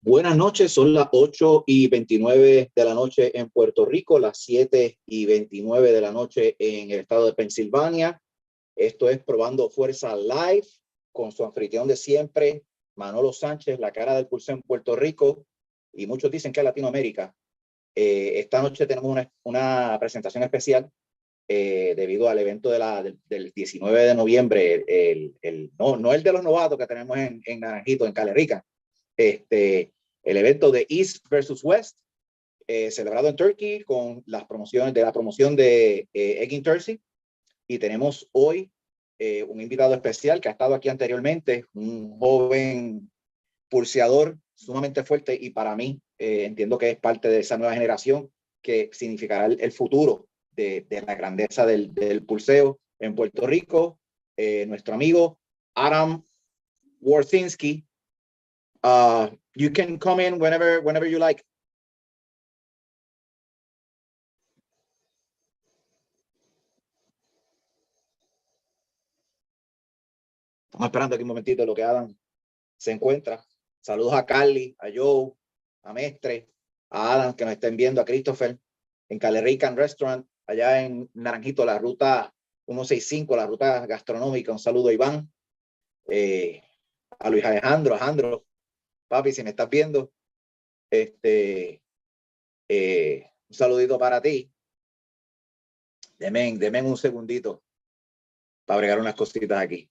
Buenas noches, son las 8:29 de la noche en Puerto Rico, las 7:29 de la noche en el estado de Pensilvania. Esto es Probando Fuerza Live con su anfitrión de siempre, Manolo Sánchez, la cara del pulseo en Puerto Rico, y muchos dicen que es Latinoamérica. Esta noche tenemos una presentación especial debido al evento del 19 de noviembre, no el de los novatos que tenemos en Naranjito, en Calerica, el evento de East versus West, celebrado en Turkey con las promociones de la promoción de Egin Terzi. Y tenemos hoy un invitado especial que ha estado aquí anteriormente, un joven pulseador sumamente fuerte, y para mí entiendo que es parte de esa nueva generación que significará el futuro de la grandeza del pulseo en Puerto Rico. Nuestro amigo Adam Wawrzynski. You can come in whenever you like. Estamos esperando aquí un momentito lo que Adam se encuentra. Saludos a Carly, a Joe, a Mestre, a Adam, que nos estén viendo, a Christopher en Calerican Restaurant, allá en Naranjito, la ruta 165, la ruta gastronómica. Un saludo a Iván, a Luis Alejandro, papi, si me estás viendo, un saludito para ti. Deme un segundito para bregar unas cositas aquí.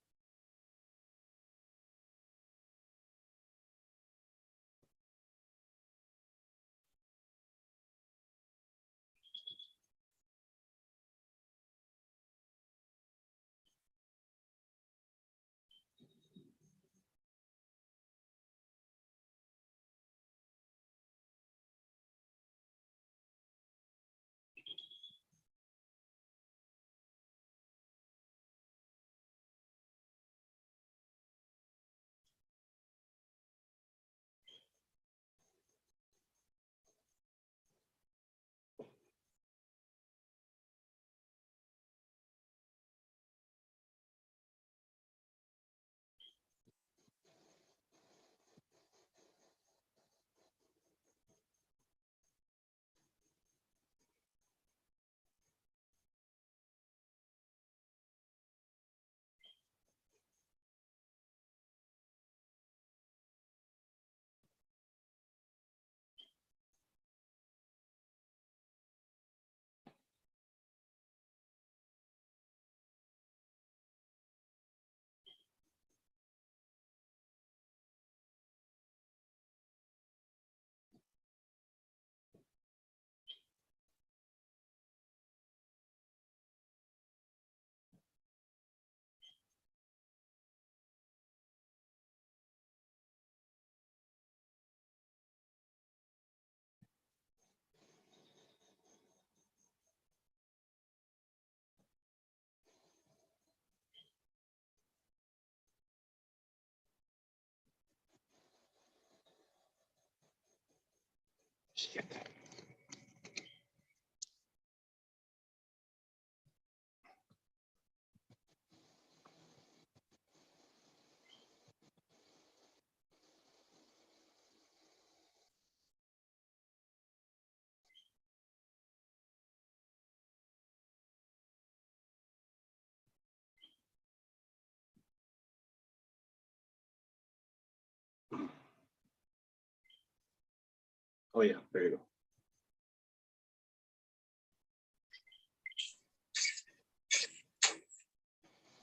Oh yeah, there you go.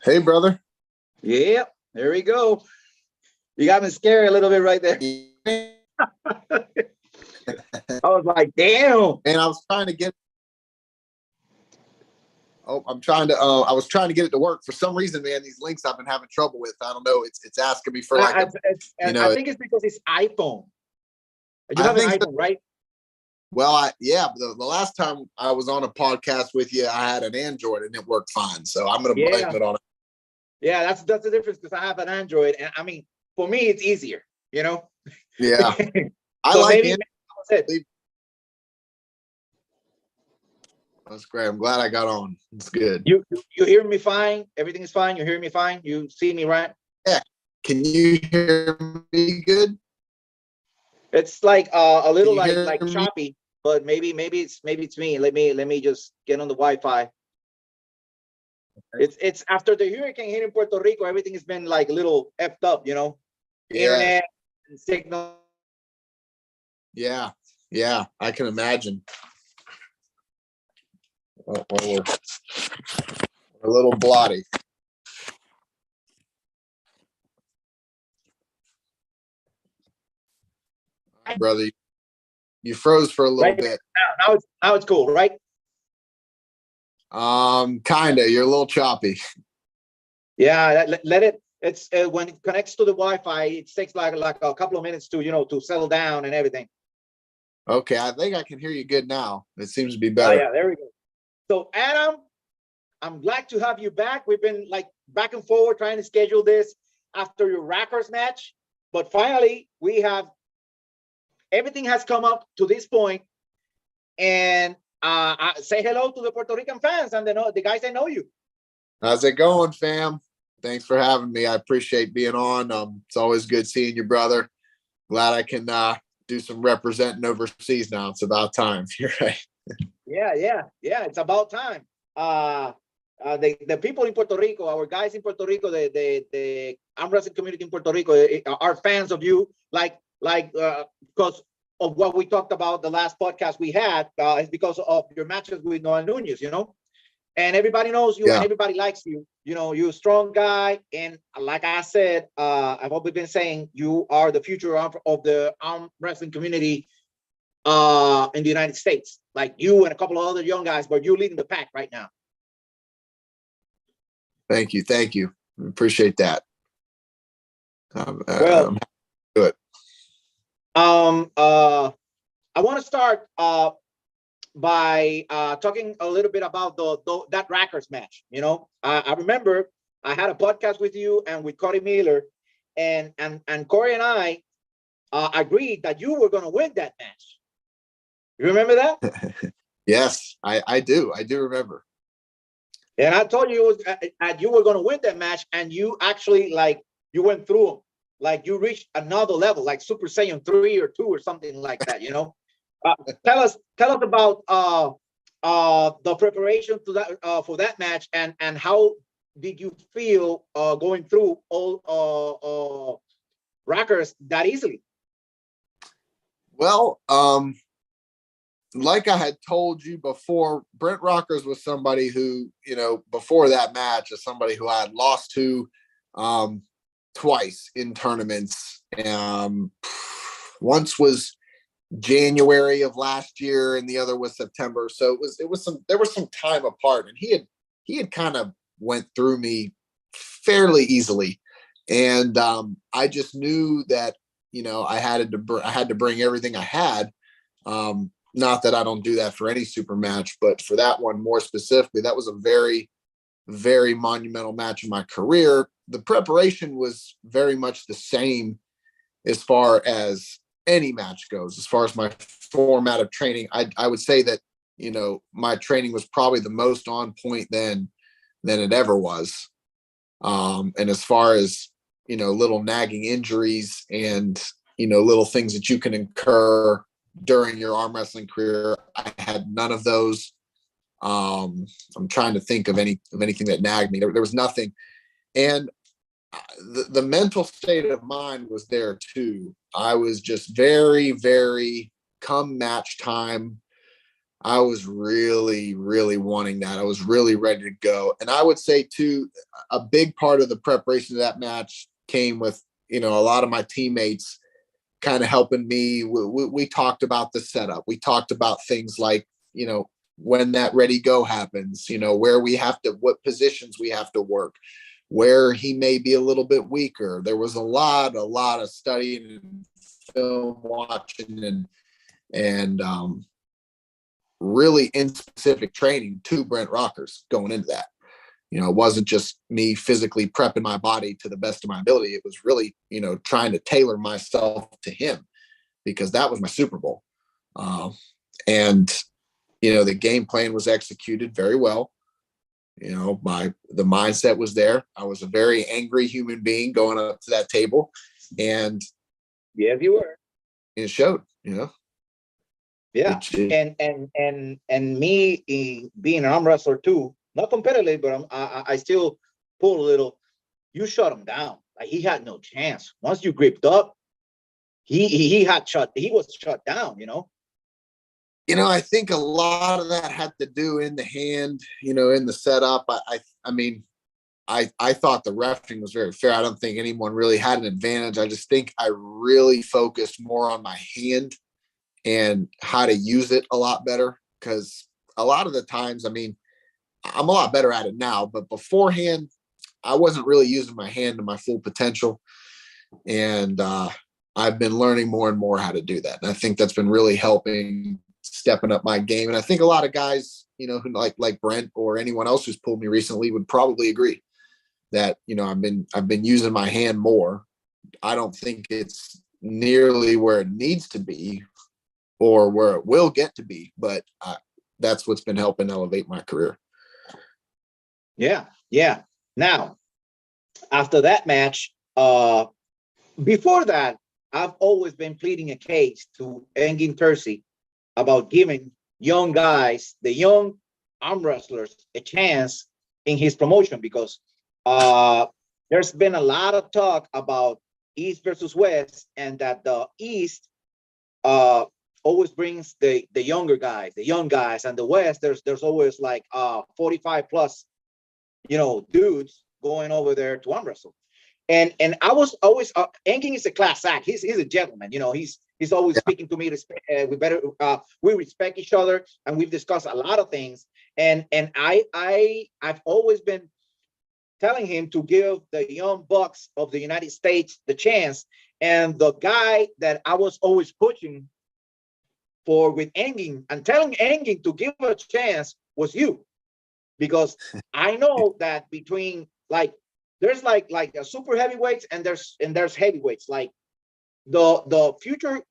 Hey, brother. Yeah, there we go. You got me scared a little bit right there. I was like, damn. And I was trying to get. Oh, I was trying to get it to work. For some reason, man, these links I've been having trouble with. I don't know. It's asking me for like I think it's because it's iPhone. You have an iPhone, so, right? Well, the last time I was on a podcast with you, I had an Android and it worked fine. So I'm going to blame it on it. Yeah, that's the difference, because I have an Android, and I mean, for me, it's easier, you know? Yeah. I So like maybe it. that's it. That's great. I'm glad I got on. It's good. You hear me fine? Everything is fine. You hear me fine? You see me right? Yeah. Can you hear me good? It's like a little Can you hear like me? choppy, but maybe it's me. Let me just get on the Wi-Fi. It's after the hurricane here in Puerto Rico, everything has been like a little effed up, you know, internet and signal. Yeah. Yeah. I can imagine. We're a little blotty. Brother, you froze for a little Right bit. now it's cool, right? Kinda. You're a little choppy. Yeah, let it. It's when it connects to the Wi-Fi, it takes like a couple of minutes to to settle down and everything. Okay, I think I can hear you good now. It seems to be better. Yeah, there we go. So Adam, I'm glad to have you back. We've been like back and forward trying to schedule this after your Rackers match, but finally we have everything has come up to this point, and say hello to the Puerto Rican fans and the guys that know you. How's it going, fam? Thanks for having me. I appreciate being on. It's always good seeing you, brother. Glad I can do some representing overseas now. It's about time. You're right. Yeah. It's about time. The people in Puerto Rico, our guys in Puerto Rico, the arm wrestling community in Puerto Rico are fans of you, like because of what we talked about the last podcast we had. It's because of your matches with Noel Nunez, and everybody knows you and everybody likes you. You're a strong guy, and like I said, I've always been saying you are the future of the arm wrestling community in the United States. Like you and a couple of other young guys, but you're leading the pack right now. Thank you. Appreciate that. Well, good. I want to start by talking a little bit about that Rackers match. I remember I had a podcast with you and with Cody Miller, and Corey and I agreed that you were going to win that match. You remember that? Yes, I do. I do remember. And I told you you were going to win that match, and you actually you went through them, like you reached another level, like Super Saiyan 3 or 2 or something like that. Tell us about the preparation to that for that match, and how did you feel going through all Rackers that easily? Well, like I had told you before, Brent Rockers was somebody who, before that match, is somebody who I had lost to twice in tournaments. Once was January of last year, and the other was September. So there was some time apart, and he had kind of went through me fairly easily, and I just knew that I had to bring everything I had. Not that I don't do that for any super match, but for that one more specifically, that was a very, very monumental match in my career. The preparation was very much the same as far as any match goes. As far as my format of training, I would say that, my training was probably the most on point than it ever was. And as far as, little nagging injuries and, little things that you can incur during your arm wrestling career, I had none of those. I'm trying to think of anything that nagged me. There was nothing. And the mental state of mind was there too. I was just very, very, come match time, I was really, really wanting that. I was really ready to go. And I would say too, a big part of the preparation of that match came with, a lot of my teammates kind of helping me. We talked about the setup. We talked about things like, when that ready go happens, where we have to, what positions we have to work, where he may be a little bit weaker. There was a lot of studying and film watching and really in specific training to Brent Rockers going into that. It wasn't just me physically prepping my body to the best of my ability. It was really, trying to tailor myself to him. because that was my Super Bowl. And, you know, the game plan was executed very well. You know, the mindset was there. I was a very angry human being going up to that table, and yes, you were. it showed, you know. Yeah. And me being an arm wrestler too, not competitive, but I still pull a little. You shut him down. Like, he had no chance. Once you gripped up, he was shut down, you know. You know, I think a lot of that had to do in the hand, you know, in the setup. I mean, I thought the reffing was very fair. I don't think anyone really had an advantage. I just think I really focused more on my hand and how to use it a lot better, because a lot of the times, I mean, I'm a lot better at it now, but beforehand, I wasn't really using my hand to my full potential. And I've been learning more and more how to do that. And I think that's been really helping, stepping up my game. And I think a lot of guys, you know, who like Brent or anyone else who's pulled me recently would probably agree that, you know, I've been using my hand more. I don't think it's nearly where it needs to be or where it will get to be, but that's what's been helping elevate my career. Yeah. Yeah. Now, after that match, before that, I've always been pleading a case to Engin Terzi about giving young guys, the young arm wrestlers, a chance in his promotion, because there's been a lot of talk about East versus West, and that the East always brings the younger guys, the young guys, and the West, there's always like 45 plus, you know, dudes going over there to arm wrestle. And I was always Engin is a class act. He's a gentleman, you know. He's always speaking to me. We respect each other, and we've discussed a lot of things. And I've always been telling him to give the young bucks of the United States the chance. And the guy that I was always pushing for with Engin and telling Engin to give a chance was you, because I know that between, like, there's like a super heavyweights and there's heavyweights, like the future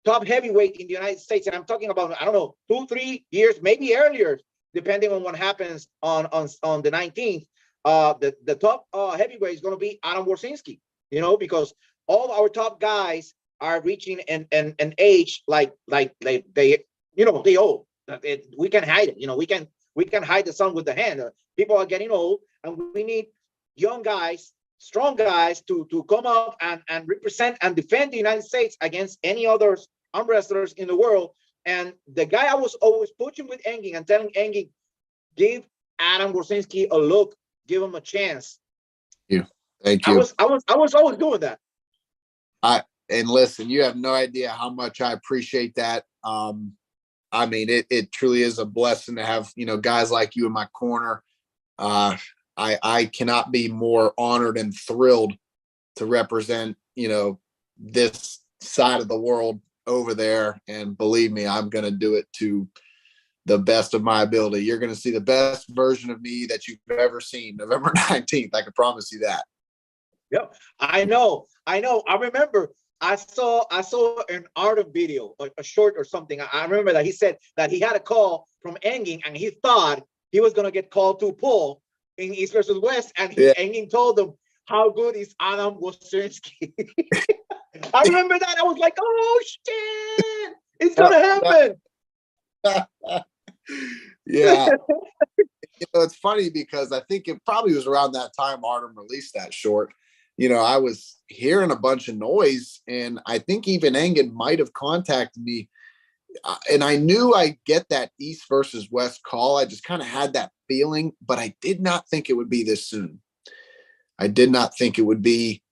top heavyweight in the United States, and I'm talking about, I don't know, 2-3 years, maybe earlier, depending on what happens on the 19th. The top heavyweight is going to be Adam Wawrzynski, you know, because all our top guys are reaching an age like they, you know, they old. We can hide it, you know. We can hide the sun with the hand. People are getting old, and we need young guys, strong guys to come up and represent and defend the United States against any other arm wrestlers in the world. And the guy I was always pushing with Engin and telling Engin, give Adam Wawrzynski a look, give him a chance. Thank you. I was always doing that. And listen, you have no idea how much I appreciate that. I mean, it truly is a blessing to have, you know, guys like you in my corner. I cannot be more honored and thrilled to represent, you know, this side of the world over there. And believe me, I'm going to do it to the best of my ability. You're going to see the best version of me that you've ever seen November 19th. I can promise you that. Yep. I know. I remember I saw an art video, a short or something. I remember that he said that he had a call from Engin and he thought he was going to get called to pull in East versus West. And Engin told him, how good is Adam Wawrzynski? I remember that. I was like, oh, shit, it's going to happen. Yeah. You know, it's funny because I think it probably was around that time Artem released that short. You know, I was hearing a bunch of noise, and I think even Engin might have contacted me. And I knew I'd get that East versus West call. I just kind of had that feeling, but I did not think it would be this soon. I did not think it would be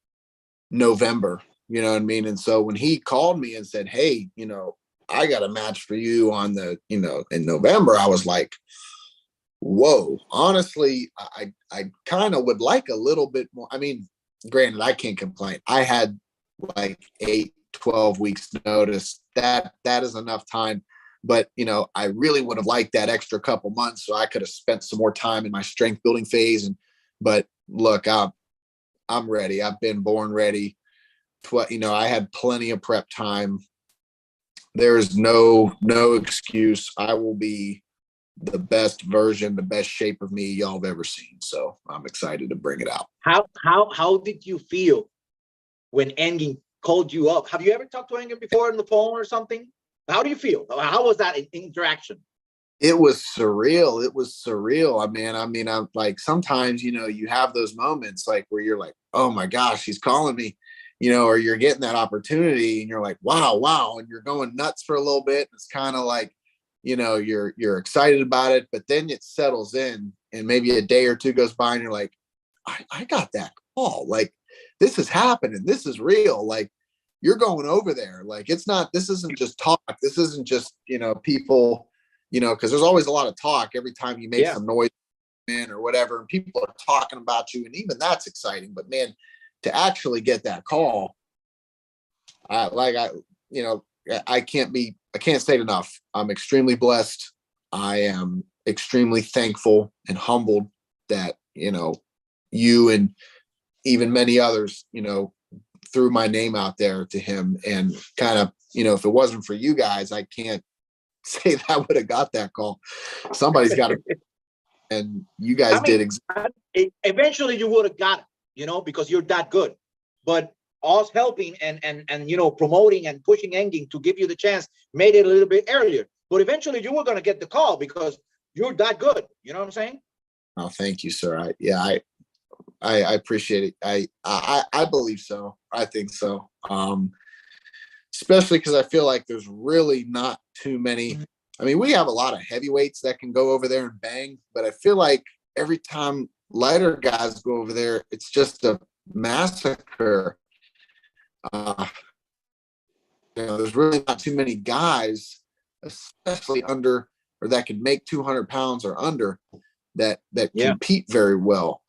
November, you know what I mean? And so when he called me and said, hey, you know, I got a match for you on the, you know, in November, I was like, whoa. Honestly, I kind of would like a little bit more. I mean, granted, I can't complain. I had like 8-12 weeks notice. That is enough time. But, you know, I really would have liked that extra couple months so I could have spent some more time in my strength building phase. But look, I'm ready. I've been born ready. You know, I had plenty of prep time. there is no excuse. I will be the best version, the best shape of me y'all have ever seen. So I'm excited to bring it out. How did you feel when Engin called you up? Have you ever talked to Engin before on the phone or something? How do you feel? How was that interaction? It was surreal. It was surreal. I mean, I'm like, sometimes, you know, you have those moments like where you're like, oh my gosh, he's calling me, you know, or you're getting that opportunity and you're like, wow. And you're going nuts for a little bit. It's kind of like, you know, you're excited about it, but then it settles in and maybe a day or two goes by and you're like, I got that call. Like, this is happening. This is real. Like, you're going over there. Like, this isn't just talk. This isn't just, you know, people, you know, because there's always a lot of talk every time you make some noise or whatever, and people are talking about you, and even that's exciting. But man, to actually get that call, you know, I can't say it enough. I'm extremely blessed. I am extremely thankful and humbled that, you know, you and even many others, you know, threw my name out there to him. And kind of, you know, if it wasn't for you guys, I can't say that I would have got that call. Somebody's got to, and you guys did exactly. Eventually you would have got it, you know, because you're that good. But us helping and you know, promoting and pushing Engin to give you the chance made it a little bit earlier. But eventually you were going to get the call because you're that good. You know what I'm saying? Oh, thank you, sir. I appreciate it. I believe so. I think so. Especially because I feel like there's really not too many. I mean, we have a lot of heavyweights that can go over there and bang, but I feel like every time lighter guys go over there, it's just a massacre. You know, there's really not too many guys, especially under or that can make 200 pounds or under that compete very well.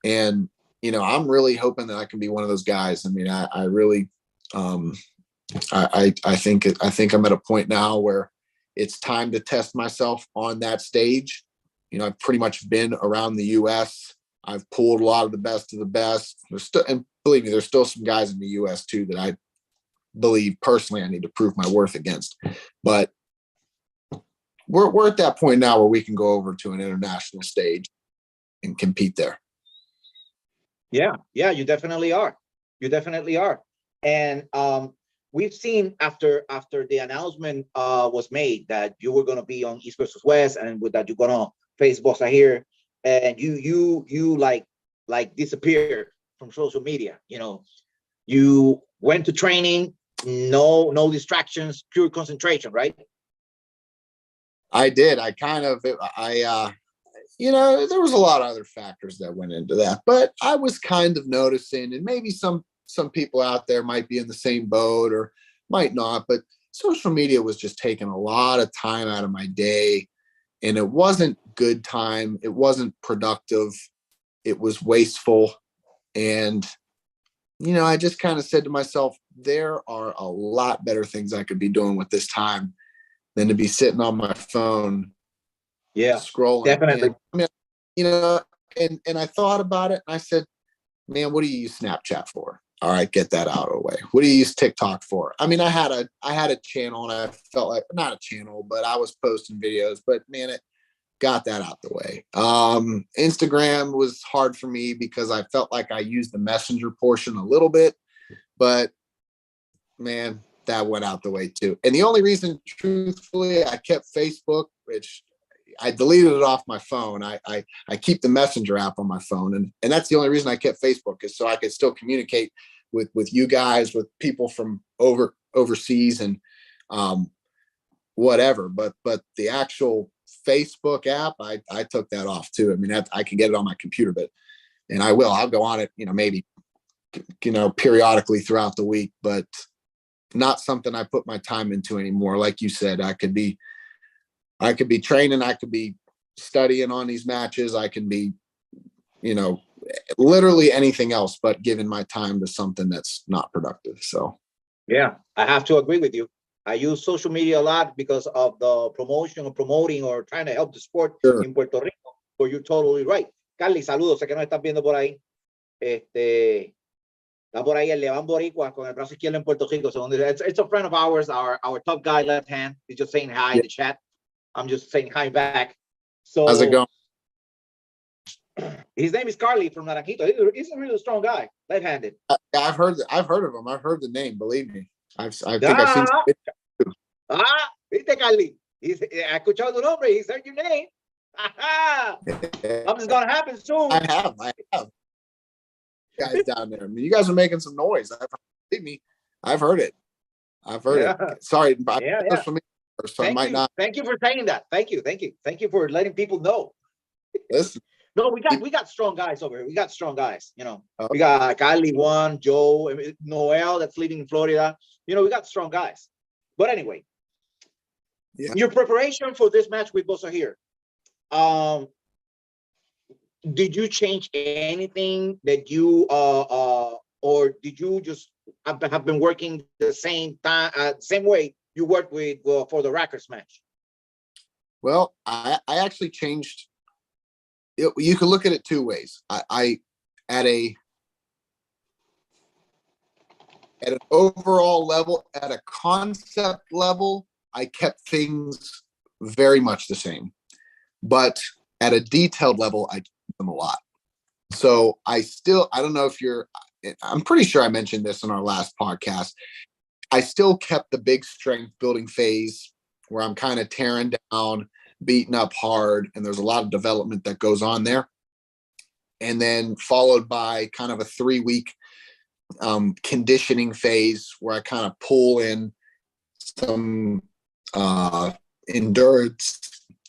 And, you know, I'm really hoping that I can be one of those guys. I mean, I really, I think I'm at a point now where it's time to test myself on that stage. You know, I've pretty much been around the U.S. I've pulled a lot of the best. There's still, and believe me, there's still some guys in the U.S. too that I believe personally I need to prove my worth against. But we're at that point now where we can go over to an international stage and compete there. Yeah, you definitely are. You definitely are. And we've seen after the announcement was made that you were going to be on East versus West, and with that you're going to face Bossa here, and you like disappeared from social media. You know, you went to training, no distractions, pure concentration, right? I did. You know, there was a lot of other factors that went into that, but I was kind of noticing, and maybe some people out there might be in the same boat or might not, but social media was just taking a lot of time out of my day, and it wasn't good time. It wasn't productive. It was wasteful. And, you know, I just kind of said to myself, there are a lot better things I could be doing with this time than to be sitting on my phone. Yeah, scrolling. definitely. And, I mean, you know, and I thought about it and I said, man, what do you use Snapchat for? All right, get that out of the way. What do you use TikTok for? I mean, I had a channel, and I felt like, not a channel, but I was posting videos, but man, it got that out the way. Instagram was hard for me because I felt like I used the messenger portion a little bit, but man, that went out the way too. And the only reason, truthfully, I kept Facebook, which I deleted it off my phone. I keep the Messenger app on my phone, and that's the only reason I kept Facebook, is so I could still communicate with you guys, with people from overseas, and whatever. But the actual Facebook app, I took that off too. I mean, I can get it on my computer, and I'll go on it, you know, maybe, you know, periodically throughout the week, but not something I put my time into anymore. Like you said, I could be training, I could be studying on these matches, I can be, you know, literally anything else but giving my time to something that's not productive. So yeah, I have to agree with you. I use social media a lot because of the promoting or trying to help the sport in Puerto Rico. So you're totally right. Carly, saludos, sé que nos estás viendo por ahí. Está por ahí el Levan Boricua con el brazo izquierdo en Puerto Rico. So it's a friend of ours, our top guy, left hand. He's just saying hi in the chat. I'm just saying hi back. So how's it going? His name is Carly from Naranjito. He's a really strong guy, left-handed. I've heard of him. I've heard the name. Believe me, I think I've seen. Viste, Carly. I escuchado tu nombre. He said your name. Something's gonna happen soon. I have. Guys down there. I mean, you guys are making some noise. Believe me, I've heard it. Sorry, but for me, so I might not. Thank you for saying that. Thank you for letting people know. Listen. No, we got strong guys over here. We got strong guys, you know. We got Kylie, Juan, Joe, Noel that's living in Florida. You know, we got strong guys. But anyway, your preparation for this match with Bosa here. Did you change anything that you or did you just have been working the same time, same way you worked with for the Rackers match? Well, I actually changed. You can look at it two ways. I at an overall level, at a concept level, I kept things very much the same, but at a detailed level, I changed them a lot. So I don't know if I'm pretty sure I mentioned this in our last podcast. I still kept the big strength building phase where I'm kind of tearing down, beaten up hard, and there's a lot of development that goes on there, and then followed by kind of a 3-week conditioning phase where I kind of pull in some endurance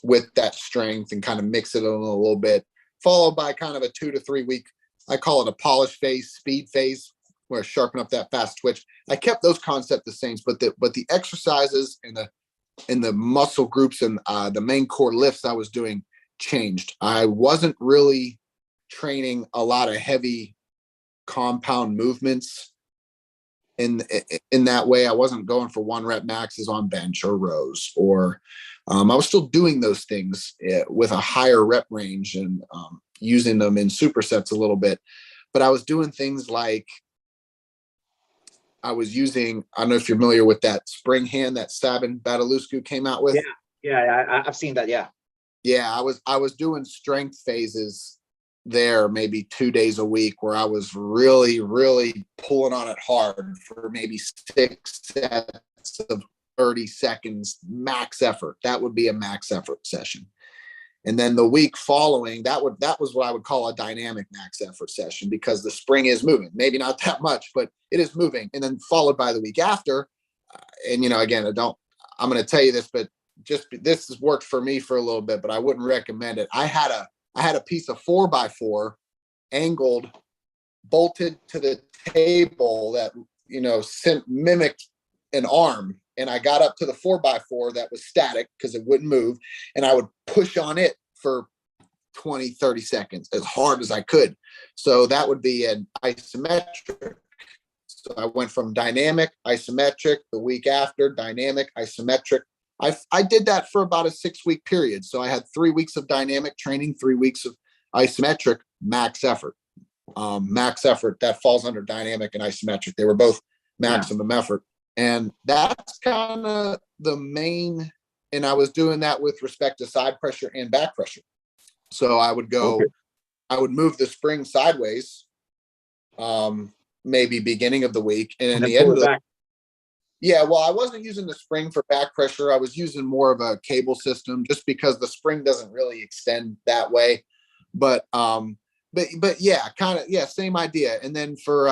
with that strength and kind of mix it in a little bit, followed by kind of a 2 to 3 week, I call it a polish phase, speed phase, where I sharpen up that fast twitch. I kept those concepts the same, but the exercises and the muscle groups and the main core lifts I was doing changed. I wasn't really training a lot of heavy compound movements in that way. I wasn't going for 1 rep maxes on bench or rows, or I was still doing those things with a higher rep range and using them in supersets a little bit. But I was doing things like I was using, I don't know if you're familiar with that spring hand that Sabin Bataluscu came out with. Yeah, I've seen that. Yeah, I was doing strength phases there maybe 2 days a week where I was really, really pulling on it hard for maybe 6 sets of 30 seconds max effort. That would be a max effort session. And then the week following, that was what I would call a dynamic max effort session, because the spring is moving, maybe not that much, but it is moving. And then followed by the week after, and again, I'm going to tell you this, but this has worked for me for a little bit, but I wouldn't recommend it. I had a piece of 4x4 angled, bolted to the table that mimicked an arm. And I got up to the 4x4 that was static because it wouldn't move. And I would push on it for 20, 30 seconds as hard as I could. So that would be an isometric. So I went from dynamic, isometric, the week after, dynamic, isometric. I did that for about a 6-week period. So I had 3 weeks of dynamic training, 3 weeks of isometric, max effort. Max effort, that falls under dynamic and isometric. They were both maximum effort. And that's kind of the main, and I was doing that with respect to side pressure and back pressure. So I would go, I would move the spring sideways, maybe beginning of the week. And in the end of the well, I wasn't using the spring for back pressure. I was using more of a cable system just because the spring doesn't really extend that way. But yeah, same idea. And then for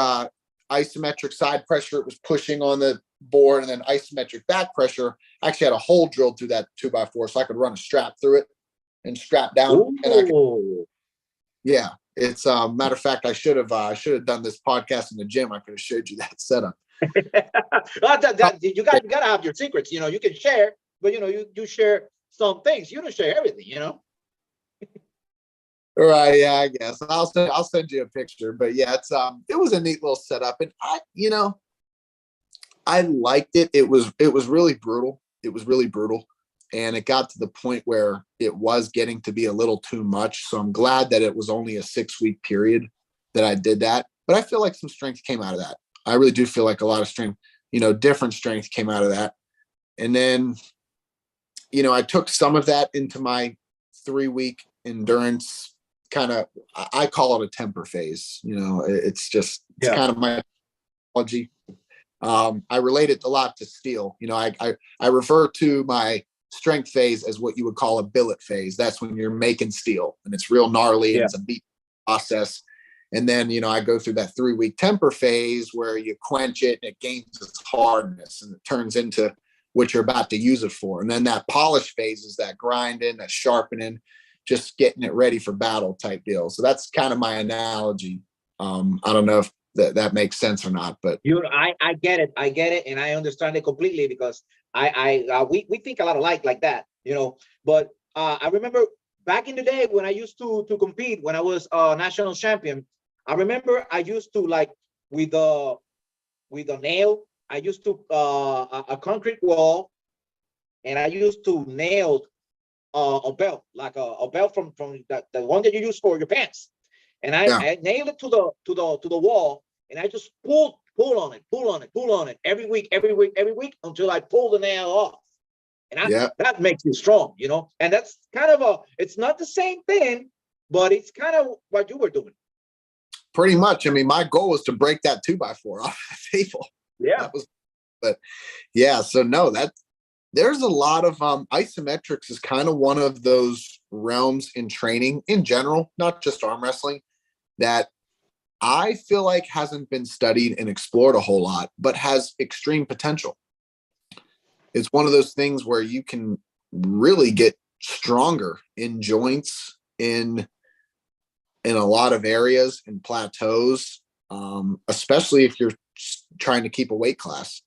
isometric side pressure, it was pushing on the board, and then isometric back pressure, I actually had a hole drilled through that 2x4 so I could run a strap through it and strap down. Ooh. And it's matter of fact, I should have done this podcast in the gym. I could have showed you that setup. You gotta have your secrets. You can share, but you share some things. You don't share everything. Right? Yeah, I guess I'll send you a picture. But yeah, it was a neat little setup, and I liked it. It was really brutal. It was really brutal, and it got to the point where it was getting to be a little too much. So I'm glad that it was only a 6-week period that I did that. but I feel like some strength came out of that. I really do feel like a lot of strength, different strength came out of that. And then, I took some of that into my 3-week endurance kind of, I call it a temper phase. It's kind of my analogy. I relate it a lot to steel. I refer to my strength phase as what you would call a billet phase. That's when you're making steel and it's real gnarly and it's a beat process. And then, I go through that 3-week temper phase where you quench it and it gains its hardness and it turns into what you're about to use it for. And then that polish phase is that grinding, that sharpening, just getting it ready for battle type deal. So that's kind of my analogy. I don't know if that makes sense or not, but I get it, and I understand it completely because we think a lot alike like that, But I remember back in the day when I used to compete, when I was national champion, I remember I used to like with a nail. I used to a concrete wall, and I used to nail a belt, like a belt from the one that you use for your pants, and I nailed it to the wall, and I just pull on it every week until I pull the nail off, and that makes you strong, And that's kind of it's not the same thing, but it's kind of what you were doing. Pretty much. I mean, my goal was to break that 2x4 off the table. Yeah. So no, there's a lot of isometrics is kind of one of those realms in training in general, not just arm wrestling, that I feel like hasn't been studied and explored a whole lot, but has extreme potential. It's one of those things where you can really get stronger in joints, in a lot of areas and plateaus, especially if you're trying to keep a weight class,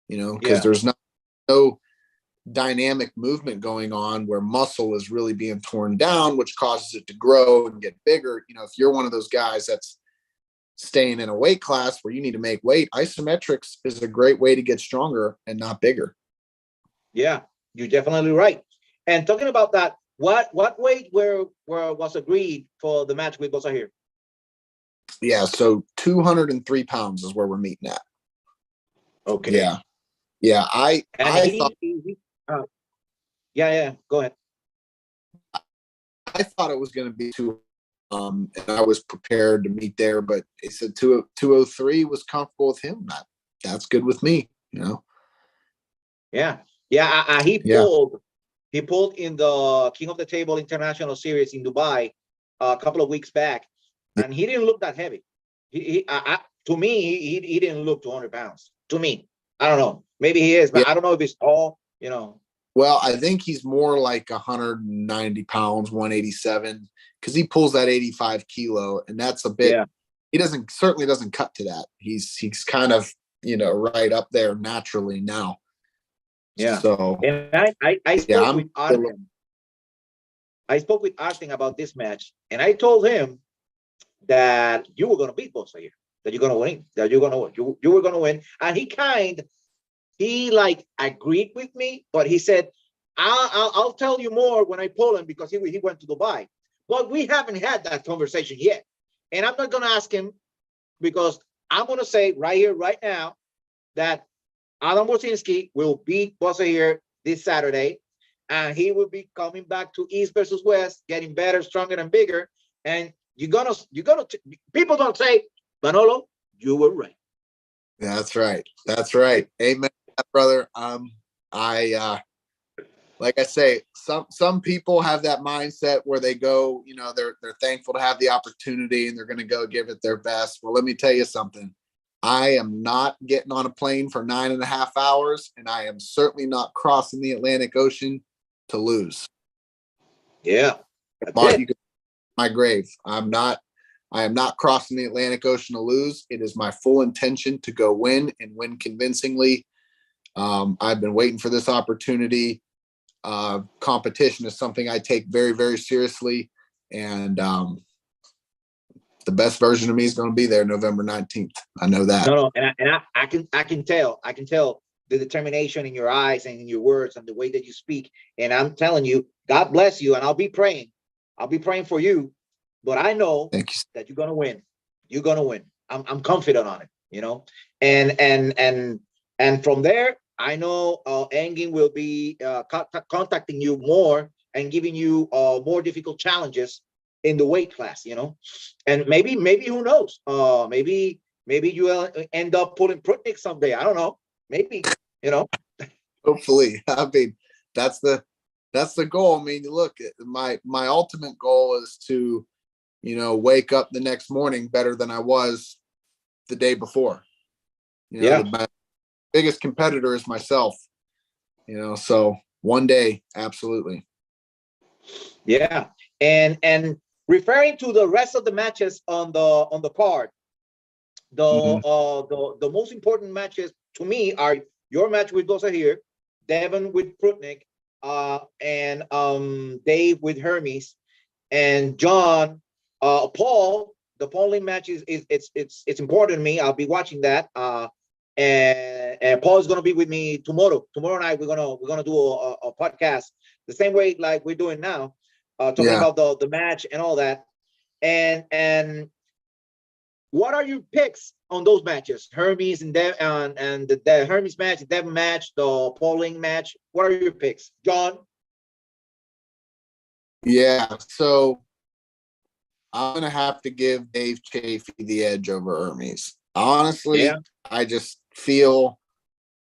because there's no dynamic movement going on where muscle is really being torn down, which causes it to grow and get bigger. If you're one of those guys that's staying in a weight class where you need to make weight, isometrics is a great way to get stronger and not bigger. Yeah, you're definitely right. And talking about that, what weight was agreed for the match with Bosa here? Yeah, so 203 pounds is where we're meeting at. Okay. Yeah. I thought. Go ahead. I thought it was going to be and I was prepared to meet there, but he said 203 was comfortable with him. That's good with me, Yeah. He pulled in the King of the Table International Series in Dubai a couple of weeks back, and he didn't look that heavy. To me, he didn't look 200 pounds. To me, I don't know. Maybe he is, but I don't know if he's tall. Well, I think he's more like 190 pounds, 187, because he pulls that 85 kilo, and that's a bit. Yeah. He certainly doesn't cut to that. He's kind of right up there naturally now. Yeah. So, and I spoke with Artem. I spoke with Artem about this match, and I told him that you were going to beat Bosa here, that you're going to win, you were going to win, and he like agreed with me, but he said, I'll tell you more when I pull him, because he went to Dubai. But we haven't had that conversation yet, and I'm not going to ask him, because I'm going to say right here, right now, that Adam Wawrzynski will beat Bosa here this Saturday, and he will be coming back to East versus West, getting better, stronger, and bigger. And you're gonna people don't say, Manolo, you were right. That's right. Amen, brother. Like I say, some people have that mindset where they go, they're thankful to have the opportunity and they're going to go give it their best. Well, let me tell you something. I am not getting on a plane for 9.5 hours, and I am certainly not crossing the Atlantic Ocean to lose. Yeah. Mark, you can my grave. I am not crossing the Atlantic Ocean to lose. It is my full intention to go win, and win convincingly. I've been waiting for this opportunity. Competition is something I take very, very seriously, and the best version of me is going to be there November 19th. I know that. No, and I can tell the determination in your eyes and in your words and the way that you speak. And I'm telling you, God bless you, and I'll be praying for you. But I know that you're going to win. You're going to win. I'm confident on it, you know. And from there, I know Engin will be contacting you more and giving you more difficult challenges in the weight class, you know. And maybe who knows? Maybe you will end up pulling Prutnik someday. I don't know. Maybe, you know. Hopefully. I mean, that's the goal. I mean, look, my ultimate goal is to, you know, wake up the next morning better than I was the day before. You know, my biggest competitor is myself, you know, so one day, absolutely. Yeah. And referring to the rest of the matches on the card, the most important matches to me are your match with Dosahir, Devin with Prutnik, and Dave with Hermes, and John, Paul. The polling match is it's important to me. I'll be watching that. And Paul is gonna be with me tomorrow. Tomorrow night we're gonna do a podcast the same way like we're doing now, talking about the match and all that. And what are your picks on those matches? Hermes and the Hermes match, the Devin match, the polling match. What are your picks, John? Yeah, so I'm gonna have to give Dave Chafee the edge over Hermes. Honestly, I just feel,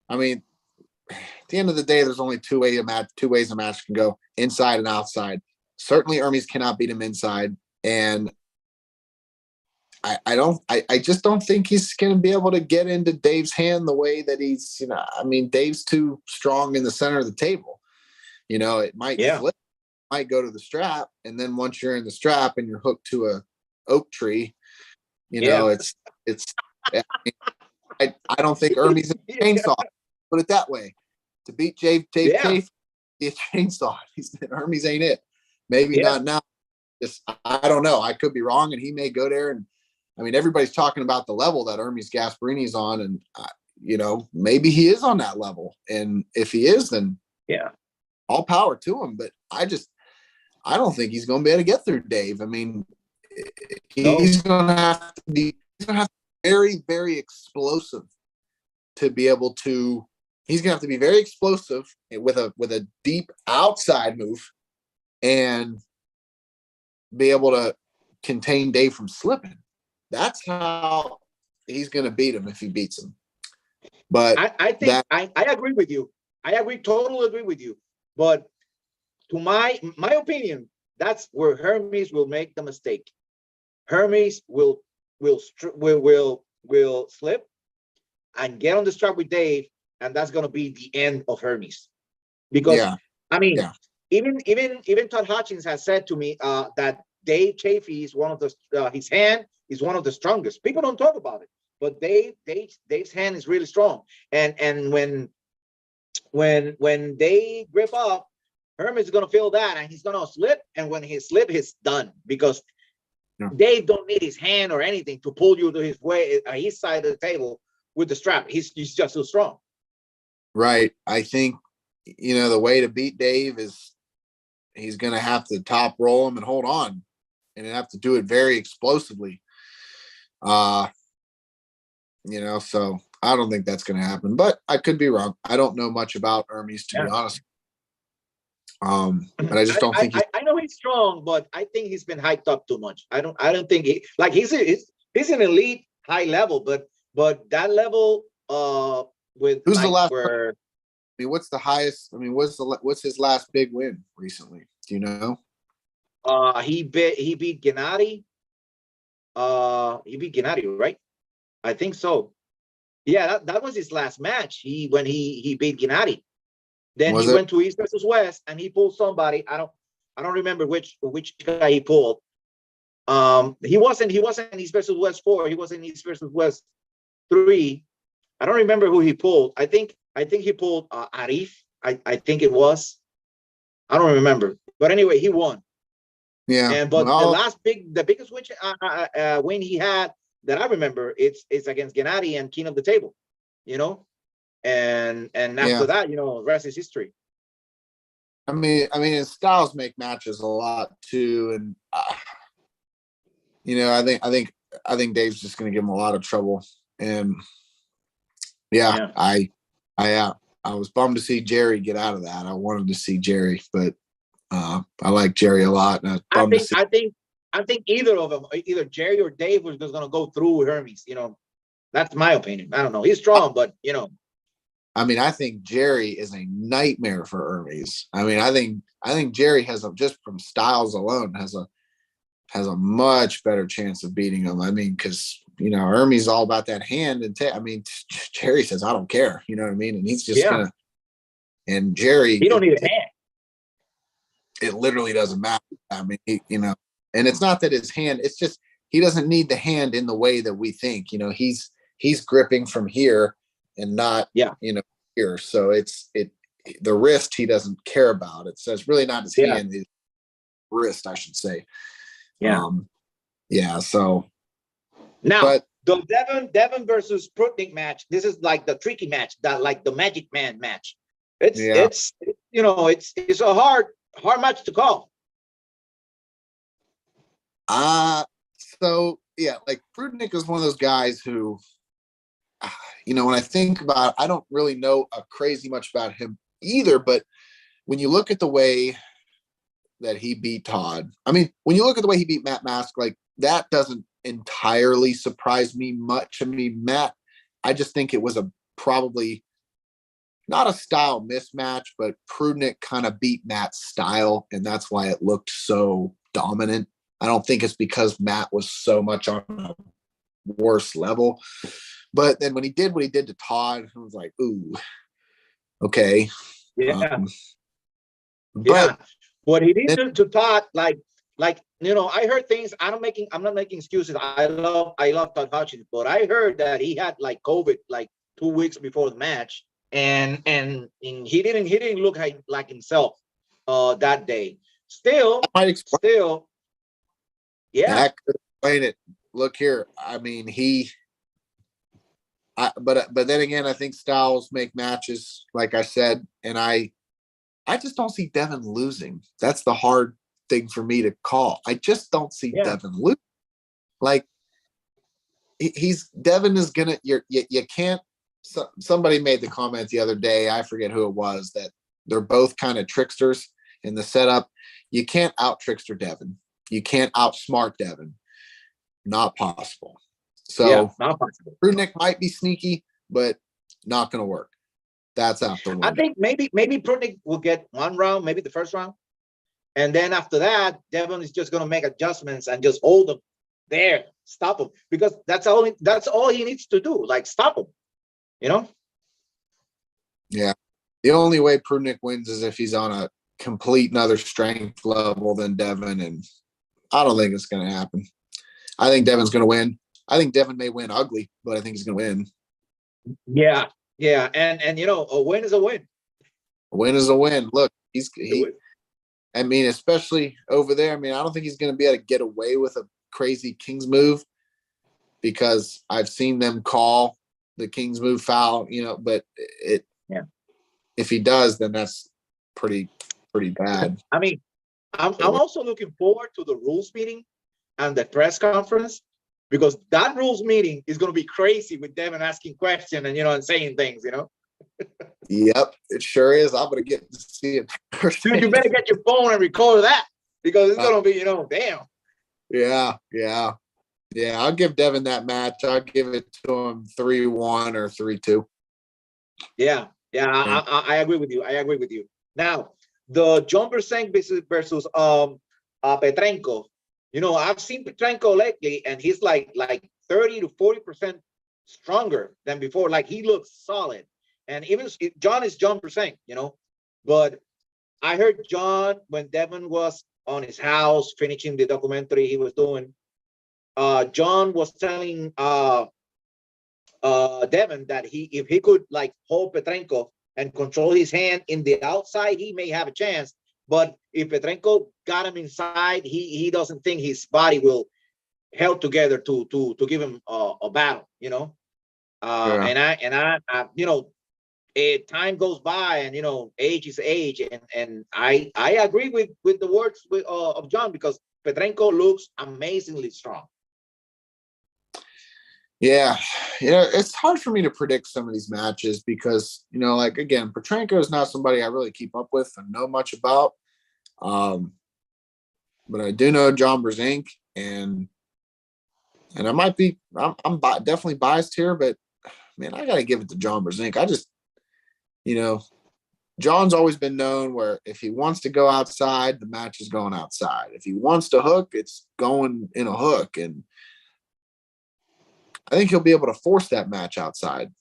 I mean, at the end of the day, there's only two ways a match can go, inside and outside. Certainly Hermes cannot beat him inside. And I just don't think he's going to be able to get into Dave's hand the way that he's, you know, I mean, Dave's too strong in the center of the table. You know, it might flip, might go to the strap. And then once you're in the strap and you're hooked to a oak tree, you know, I don't think Hermes is a chainsaw. Put it that way. To beat Dave Chafee, be a chainsaw. Hermes ain't it. Maybe not now. Just I don't know. I could be wrong, and he may go there. And I mean, everybody's talking about the level that Hermes Gasparini's on, and you know, maybe he is on that level. And if he is, then all power to him. But I don't think he's going to be able to get through Dave. I mean, he's going to have to be very, very explosive to be able to. He's going to have to be very explosive with a deep outside move and be able to contain Dave from slipping. That's how he's going to beat him if he beats him. But I think I agree with you. Totally agree with you. But to my opinion, that's where Hermes will make the mistake. Hermes will slip and get on the strap with Dave, and that's going to be the end of Hermes. Because I mean, even Todd Hutchins has said to me that Dave Chafee is one of the his hand is one of the strongest. People don't talk about it, but Dave's hand is really strong. And when they grip up, Hermes is gonna feel that, and he's gonna slip. And when he slip, he's done, because Dave don't need his hand or anything to pull you to his side of the table with the strap. He's just so strong. Right. I think, you know, the way to beat Dave is he's going to have to top roll him and hold on, and have to do it very explosively. You know, so I don't think that's going to happen, but I could be wrong. I don't know much about Hermes, to be honest. But I just don't think I know he's strong, but I think he's been hyped up too much. I don't think he's an elite high level, but that level with who's the last I mean, what's the highest? I mean, what's his last big win recently? Do you know? He beat Gennady. He beat Gennady, right? I think so. Yeah, that was his last match. He beat Gennady. Then he went to East versus West, and he pulled somebody. I don't remember which guy he pulled. He wasn't East versus West 4. He was in East versus West 3. I don't remember who he pulled. I think he pulled Arif. I think it was. I don't remember. But anyway, he won. Yeah. But the biggest win he had that I remember, it's against Gennady and King of the Table, you know. And after that, you know, the rest is history. I mean, his styles make matches a lot too, and you know, I think I think Dave's just going to give him a lot of trouble. And yeah, I was bummed to see Jerry get out of that. I wanted to see Jerry, but I like Jerry a lot. And I think either of them, either Jerry or Dave, was just going to go through with Hermes. You know, that's my opinion. I don't know. He's strong, but you know. I mean, I think Jerry is a nightmare for Hermes. I mean, I think Jerry has just from styles alone has a much better chance of beating him. I mean, because you know Hermes all about that hand and I mean, Jerry says I don't care. You know what I mean? And he's just gonna. And Jerry, he don't need a hand. It literally doesn't matter. I mean, you know, and it's not that his hand. It's just he doesn't need the hand in the way that we think. You know, he's gripping from here and not, you know, here. So the wrist he doesn't care about. It's really not his hand, his wrist, I should say. So now the Devin versus Prutnik match. This is like the tricky match, that like the Magic Man match. It's you know, it's a hard match to call. So yeah, like Prutnik is one of those guys who, you know, when I think about, I don't really know a crazy much about him either, but when you look at the way that he beat Todd, I mean, when you look at the way he beat Matt Mask, like that doesn't entirely surprise me much. I mean, Matt, I just think it was probably not a style mismatch, but Prudnik kind of beat Matt's style, and that's why it looked so dominant. I don't think it's because Matt was so much on a worse level. But then when he did what he did to Todd, I was like, ooh, okay. But what he did to Todd, like you know, I heard things. I'm not making excuses. I love Todd Hutchins, but I heard that he had like COVID like 2 weeks before the match, and he didn't look like himself that day. Still, that could explain it. Look here, I mean, but then again, I think styles make matches, like I said, and I just don't see Devin losing. That's the hard thing for me to call. I just don't see Devin losing. Like Devin is gonna. You can't. Somebody made the comment the other day. I forget who it was, that they're both kind of tricksters in the setup. You can't out trickster Devin. You can't outsmart Devin. Not possible. So not possible. Prudnik might be sneaky, but not going to work. That's out the window. I think maybe Prudnik will get one round, maybe the first round, and then after that, Devin is just going to make adjustments and just hold him there, stop him, because that's all he needs to do, like stop him. You know? Yeah. The only way Prudnik wins is if he's on a complete another strength level than Devin, and I don't think it's going to happen. I think Devin's going to win. I think Devin may win ugly, but I think he's going to win. Yeah, and you know, a win is a win. A win is a win. Look, I mean, especially over there. I mean, I don't think he's going to be able to get away with a crazy King's move, because I've seen them call the King's move foul. You know, but if he does, then that's pretty bad. I mean, I'm also looking forward to the rules meeting and the press conference, because that rules meeting is going to be crazy with Devin asking questions and, you know, and saying things, you know. Yep, it sure is. I'm going to get to see it. Dude, you better get your phone and record that, because it's going to be, you know, damn. Yeah. I'll give Devin that match. I'll give it to him 3-1 or 3-2. Yeah. I agree with you. Now, the John Bersenk versus Petrenko. You know, I've seen Petrenko lately, and he's like 30 to 40% stronger than before. Like, he looks solid. And even John is John Bersenk, you know. But I heard John, when Devin was on his house finishing the documentary he was doing, John was telling Devin that if he could like hold Petrenko and control his hand in the outside, he may have a chance. But if Petrenko got him inside, he doesn't think his body will held together to give him a battle, you know. And I you know, time goes by, and you know, age is age, and I agree with the words of John, because Petrenko looks amazingly strong. Yeah, it's hard for me to predict some of these matches because, like, again, Petrenko is not somebody I really keep up with and know much about. Um, but I do know John Brzenk, and I might be, definitely biased here, but man, I got to give it to John Brzenk. I just, you know, John's always been known where if he wants to go outside, the match is going outside. If he wants to hook, it's going in a hook. And I think he'll be able to force that match outside.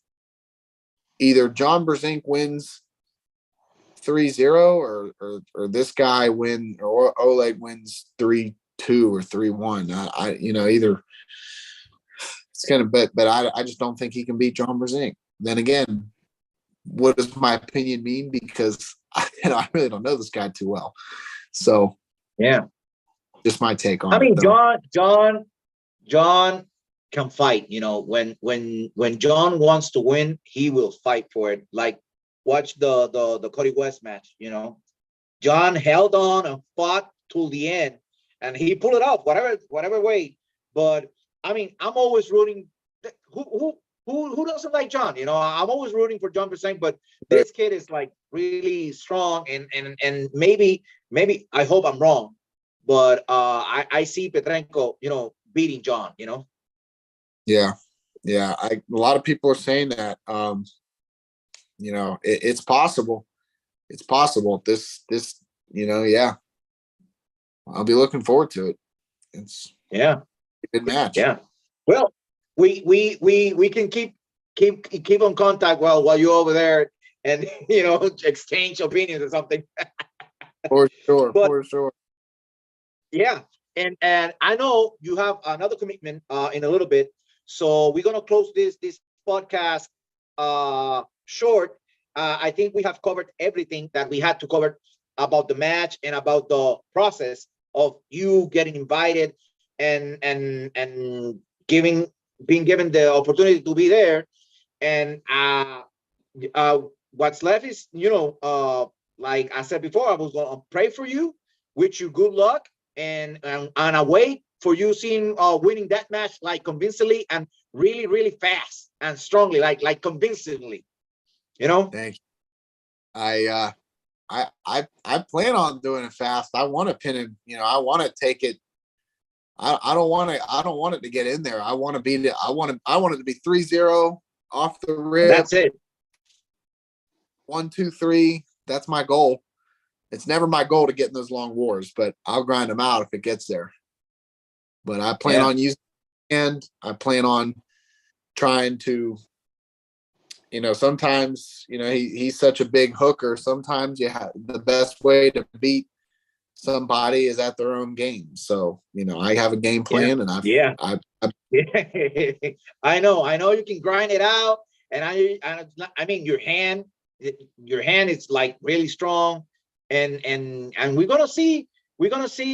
Either John Brzenk wins 3-0 or this guy or Oleg wins 3-2 or 3-1. Either it's kind of but I just don't think he can beat John Brzenk. Then again, what does my opinion mean? Because I really don't know this guy too well. So yeah, just my take on I mean, it, though. John can fight. When John wants to win, he will fight for it. Like, watch the Cody West match. John held on and fought till the end, and he pulled it off, whatever way. But I mean, I'm always rooting. Who doesn't like John? I'm always rooting for John Percent, but this kid is like really strong, and maybe I hope I'm wrong, but I see Petrenko, beating John. Yeah, a lot of people are saying that. It's possible. It's possible. This, yeah. I'll be looking forward to it. It's Yeah. a good match. Yeah. Well, we can keep on contact while you're over there, and exchange opinions or something. For sure, But for sure. yeah, and I know you have another commitment in a little bit, so we're gonna close this podcast short. I think we have covered everything that we had to cover about the match and about the process of you getting invited and being given the opportunity to be there. And what's left is, like I said before, I was gonna pray for you, wish you good luck, and I wait for you seeing winning that match like convincingly and really, really fast and strongly, like convincingly. Thank you. I plan on doing it fast. I want to pin him. I want to take it. I don't want it to get in there. I want to beat it. I want it to be 3-0 off the rip. That's it. 1, 2, 3. That's my goal. It's never my goal to get in those long wars, but I'll grind them out if it gets there. But I plan on using, and I plan on trying to, sometimes, he's such a big hooker. Sometimes the best way to beat somebody is at their own game. So, I have a game plan, and I know you can grind it out, and I mean your hand is like really strong, and we're gonna see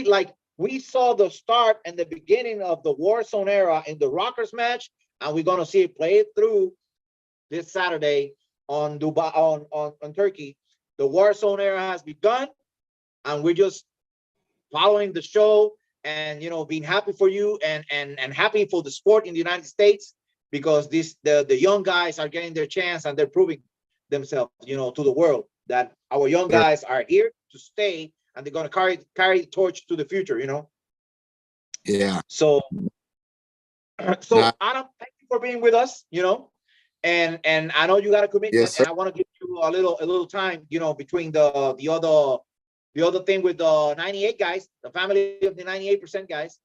like we saw the start and the beginning of the Warzone era in the Rockers match, and we're gonna see it play it through this Saturday on Dubai on Turkey. The Warzone era has begun, and we're just following the show and being happy for you and happy for the sport in the United States, because the young guys are getting their chance and they're proving themselves to the world that our young guys are here to stay, and they're going to carry the torch to the future. Yeah. So Adam, thank you for being with us. And I know you got a commitment. Yes, sir. And I want to give you a little time between the other thing with the 98 guys, the family of the 98% guys.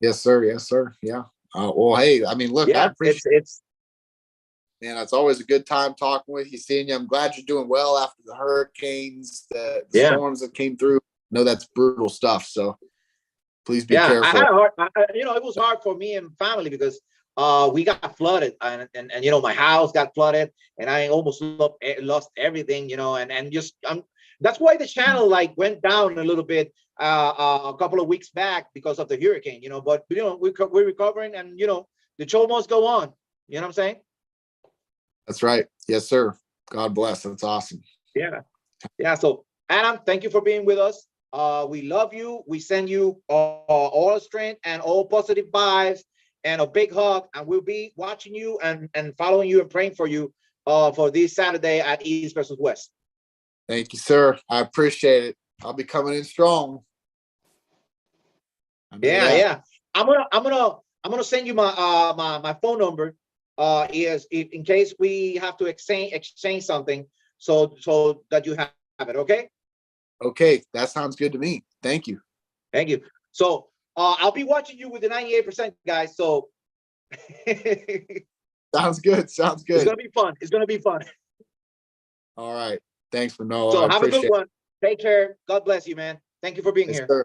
Yes, sir. Yes, sir. Yeah. Well, hey, I mean, look, I appreciate it's man, it's always a good time talking with you, seeing you. I'm glad you're doing well after the hurricanes, the storms that came through. I know that's brutal stuff. So please be careful. I had it was hard for me and family because we got flooded, and my house got flooded, and I almost lost everything, and just that's why the channel like went down a little bit a couple of weeks back because of the hurricane, but we're recovering, and the show must go on. You know what I'm saying? That's right. Yes, sir. God bless. That's awesome. Yeah. So Adam, thank you for being with us. We love you. We send you all strength and all positive vibes, and a big hug. And we'll be watching you and following you and praying for you for this Saturday at East versus West. Thank you, sir. I appreciate it. I'll be coming in strong. Yeah. I'm gonna send you my my phone number. Is in case we have to exchange something, so that you have it. Okay. Okay, that sounds good to me. Thank you. Thank you. So I'll be watching you with the 98%, guys. So Sounds good. Sounds good. It's gonna be fun. It's gonna be fun. All right. Thanks, Manoa. So I have a good appreciate one. Take care. God bless you, man. Thank you for being it. here. Sir.